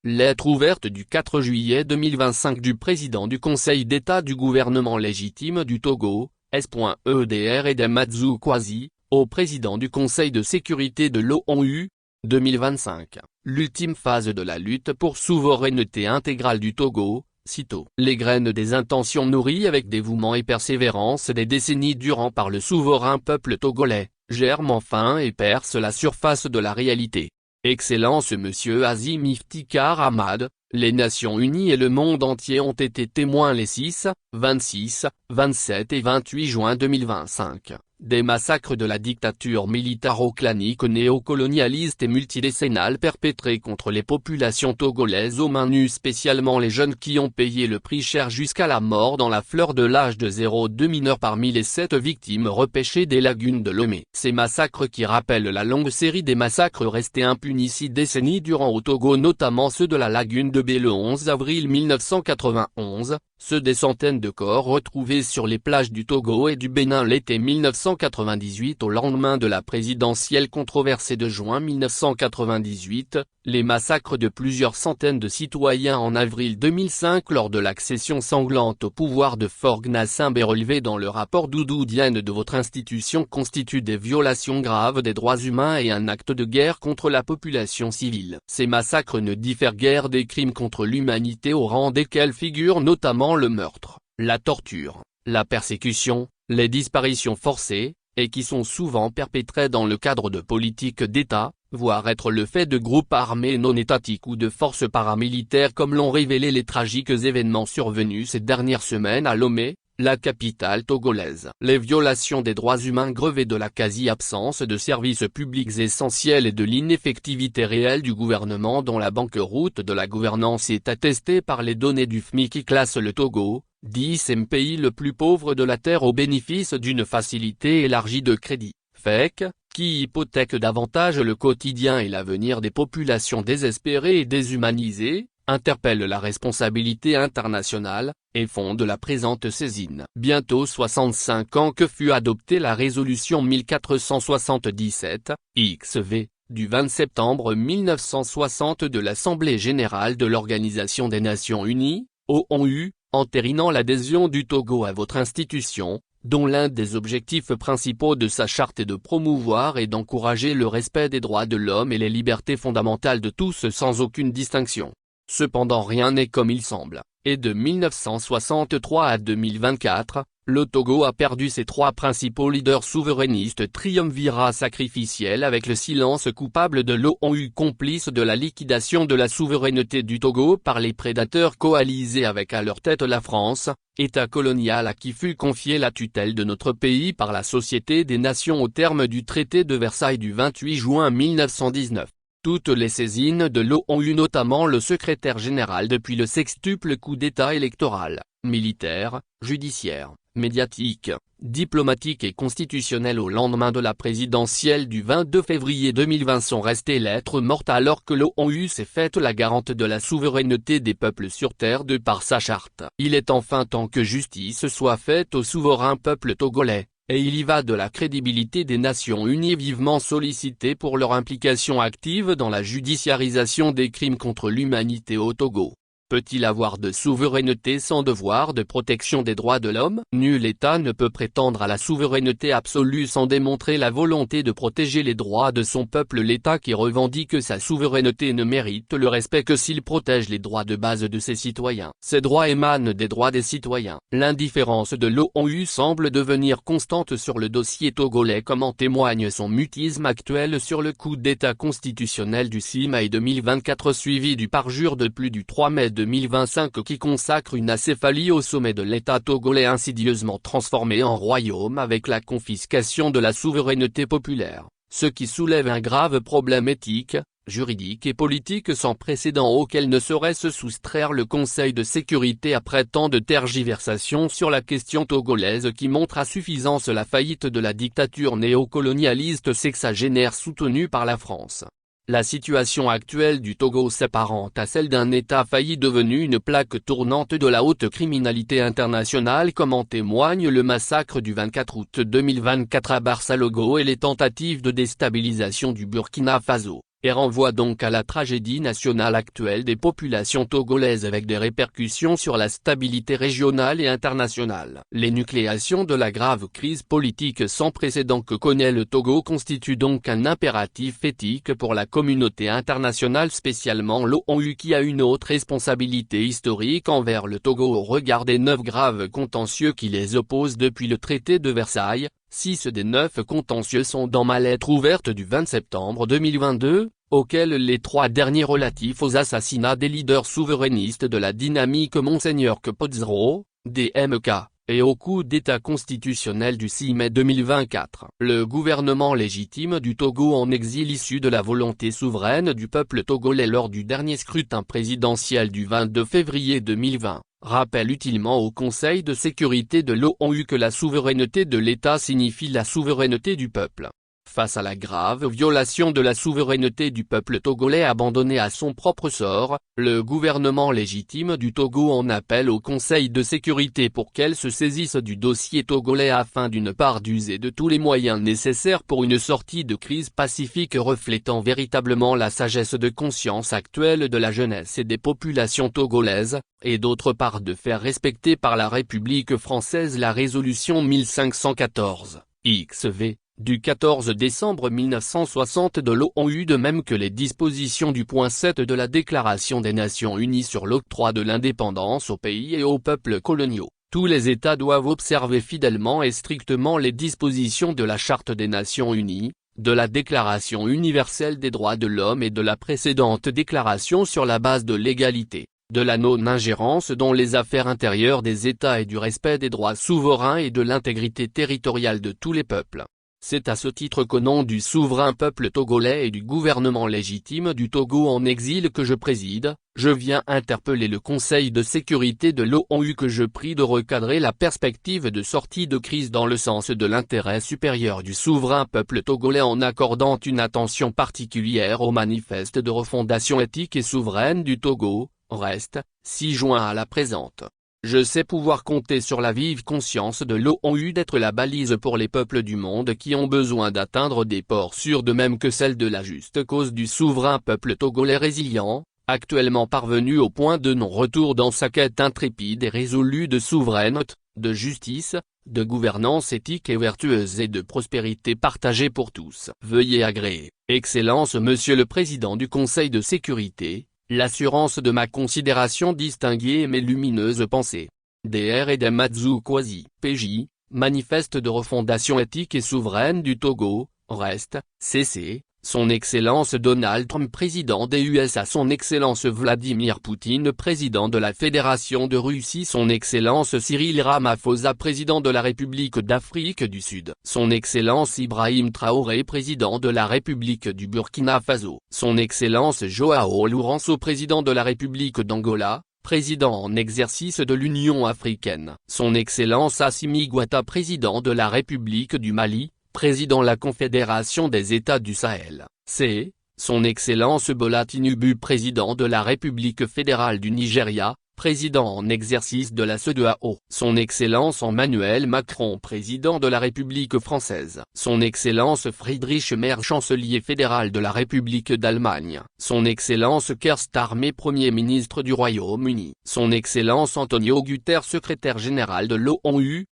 Lettre ouverte du 4 juillet 2025 du président du Conseil d'État du gouvernement légitime du Togo, S.EDR Edem Kwasi, au président du Conseil de sécurité de l'ONU, 2025. L'ultime phase de la lutte pour souveraineté intégrale du Togo, sitôt. Les graines des intentions nourries avec dévouement et persévérance des décennies durant par le souverain peuple togolais, germent enfin et percent la surface de la réalité. Excellence Monsieur Azim Iftikhar Ahmad, les Nations Unies et le monde entier ont été témoins les 6, 26, 27 et 28 juin 2025, des massacres de la dictature militaro-clanique néocolonialiste et multidécennale perpétrés contre les populations togolaises aux mains nues, spécialement les jeunes qui ont payé le prix cher jusqu'à la mort dans la fleur de l'âge de 0,2 mineurs parmi les 7 victimes repêchées des lagunes de Lomé. Ces massacres qui rappellent la longue série des massacres restés impunis 6 décennies durant au Togo, notamment ceux de la lagune de Bé le 11 avril 1991, ceux des centaines de corps retrouvés sur les plages du Togo et du Bénin l'été 1998 au lendemain de la présidentielle controversée de juin 1998, les massacres de plusieurs centaines de citoyens en avril 2005 lors de l'accession sanglante au pouvoir de Faure Gnassingbé relevés dans le rapport Doudou Diène de votre institution constituent des violations graves des droits humains et un acte de guerre contre la population civile. Ces massacres ne diffèrent guère des crimes contre l'humanité au rang desquels figurent notamment le meurtre, la torture, la persécution, les disparitions forcées, et qui sont souvent perpétrés dans le cadre de politiques d'État, voire être le fait de groupes armés non étatiques ou de forces paramilitaires comme l'ont révélé les tragiques événements survenus ces dernières semaines à Lomé, la capitale togolaise. Les violations des droits humains grevées de la quasi-absence de services publics essentiels et de l'ineffectivité réelle du gouvernement dont la banqueroute de la gouvernance est attestée par les données du FMI qui classe le Togo, 10e pays le plus pauvre de la Terre au bénéfice d'une facilité élargie de crédit, FEC, qui hypothèque davantage le quotidien et l'avenir des populations désespérées et déshumanisées, interpelle la responsabilité internationale, et fonde la présente saisine. Bientôt 65 ans que fut adoptée la résolution 1477, XV, du 20 septembre 1960 de l'Assemblée générale de l'Organisation des Nations Unies, ONU, entérinant l'adhésion du Togo à votre institution, dont l'un des objectifs principaux de sa charte est de promouvoir et d'encourager le respect des droits de l'homme et les libertés fondamentales de tous sans aucune distinction. Cependant rien n'est comme il semble, et de 1963 à 2024, le Togo a perdu ses 3 principaux leaders souverainistes triumvirat sacrificiel avec le silence coupable de l'ONU complice de la liquidation de la souveraineté du Togo par les prédateurs coalisés avec à leur tête la France, État colonial à qui fut confiée la tutelle de notre pays par la Société des Nations au terme du traité de Versailles du 28 juin 1919. Toutes les saisines de l'ONU, notamment le secrétaire général depuis le sextuple coup d'État électoral, militaire, judiciaire, médiatique, diplomatique et constitutionnel au lendemain de la présidentielle du 22 février 2020 sont restées lettres mortes alors que l'ONU s'est faite la garante de la souveraineté des peuples sur terre de par sa charte. Il est enfin temps que justice soit faite au souverain peuple togolais. Et il y va de la crédibilité des Nations Unies vivement sollicitées pour leur implication active dans la judiciarisation des crimes contre l'humanité au Togo. Peut-il avoir de souveraineté sans devoir de protection des droits de l'homme? Nul État ne peut prétendre à la souveraineté absolue sans démontrer la volonté de protéger les droits de son peuple. L'État qui revendique sa souveraineté ne mérite le respect que s'il protège les droits de base de ses citoyens. Ces droits émanent des droits des citoyens. L'indifférence de l'ONU semble devenir constante sur le dossier togolais, comme en témoigne son mutisme actuel sur le coup d'État constitutionnel du 6 mai 2024 suivi du parjure de plus du 3 mai 2025 qui consacre une acéphalie au sommet de l'État togolais insidieusement transformé en royaume avec la confiscation de la souveraineté populaire, ce qui soulève un grave problème éthique, juridique et politique sans précédent auquel ne saurait se soustraire le Conseil de sécurité après tant de tergiversations sur la question togolaise qui montre à suffisance la faillite de la dictature néocolonialiste sexagénaire soutenue par la France. La situation actuelle du Togo s'apparente à celle d'un État failli devenu une plaque tournante de la haute criminalité internationale comme en témoigne le massacre du 24 août 2024 à Barsalogo et les tentatives de déstabilisation du Burkina Faso. et renvoie donc à la tragédie nationale actuelle des populations togolaises avec des répercussions sur la stabilité régionale et internationale. L'énucléation de la grave crise politique sans précédent que connaît le Togo constitue donc un impératif éthique pour la communauté internationale, spécialement l'ONU, qui a une haute responsabilité historique envers le Togo au regard des 9 graves contentieux qui les opposent depuis le traité de Versailles. 6 des 9 contentieux sont dans ma lettre ouverte du 20 septembre 2022, auxquels les 3 derniers relatifs aux assassinats des leaders souverainistes de la dynamique Monseigneur Capozzaro, DMK, et au coup d'État constitutionnel du 6 mai 2024. Le gouvernement légitime du Togo en exil issu de la volonté souveraine du peuple togolais lors du dernier scrutin présidentiel du 22 février 2020. Rappelle utilement au Conseil de sécurité de l'ONU que la souveraineté de l'État signifie la souveraineté du peuple. Face à la grave violation de la souveraineté du peuple togolais abandonné à son propre sort, le gouvernement légitime du Togo en appelle au Conseil de sécurité pour qu'elle se saisisse du dossier togolais afin d'une part d'user de tous les moyens nécessaires pour une sortie de crise pacifique reflétant véritablement la sagesse de conscience actuelle de la jeunesse et des populations togolaises, et d'autre part de faire respecter par la République française la résolution 1514, XV, du 14 décembre 1960 de l'ONU, de même que les dispositions du point 7 de la Déclaration des Nations Unies sur l'octroi de l'indépendance aux pays et aux peuples coloniaux. Tous les États doivent observer fidèlement et strictement les dispositions de la Charte des Nations Unies, de la Déclaration universelle des droits de l'homme et de la précédente déclaration sur la base de l'égalité, de la non-ingérence dans les affaires intérieures des États et du respect des droits souverains et de l'intégrité territoriale de tous les peuples. C'est à ce titre qu'au nom du souverain peuple togolais et du gouvernement légitime du Togo en exil que je préside, je viens interpeller le Conseil de sécurité de l'ONU que je prie de recadrer la perspective de sortie de crise dans le sens de l'intérêt supérieur du souverain peuple togolais en accordant une attention particulière au manifeste de refondation éthique et souveraine du Togo, reste, 6 juin à la présente. Je sais pouvoir compter sur la vive conscience de l'ONU d'être la balise pour les peuples du monde qui ont besoin d'atteindre des ports sûrs, de même que celle de la juste cause du souverain peuple togolais résilient, actuellement parvenu au point de non-retour dans sa quête intrépide et résolue de souveraineté, de justice, de gouvernance éthique et vertueuse et de prospérité partagée pour tous. Veuillez agréer, Excellence Monsieur le Président du Conseil de sécurité, l'assurance de ma considération distinguée et mes lumineuses pensées. Dr Edem Kwasi, PJ, Manifeste de refondation éthique et souveraine du Togo, reste, CC, Son Excellence Donald Trump président des USA, Son Excellence Vladimir Poutine président de la Fédération de Russie, Son Excellence Cyril Ramaphosa président de la République d'Afrique du Sud, Son Excellence Ibrahim Traoré président de la République du Burkina Faso, Son Excellence Joao Lourenço président de la République d'Angola, président en exercice de l'Union africaine, Son Excellence Assimi Goïta président de la République du Mali, président la Confédération des États du Sahel, C. Son Excellence Bola Tinubu président de la République fédérale du Nigeria, président en exercice de la CEDEAO, Son Excellence Emmanuel Macron président de la République française, Son Excellence Friedrich Merz chancelier fédéral de la République d'Allemagne, Son Excellence Keir Starmer Premier ministre du Royaume-Uni, Son Excellence Antonio Guterres secrétaire général de l'ONU,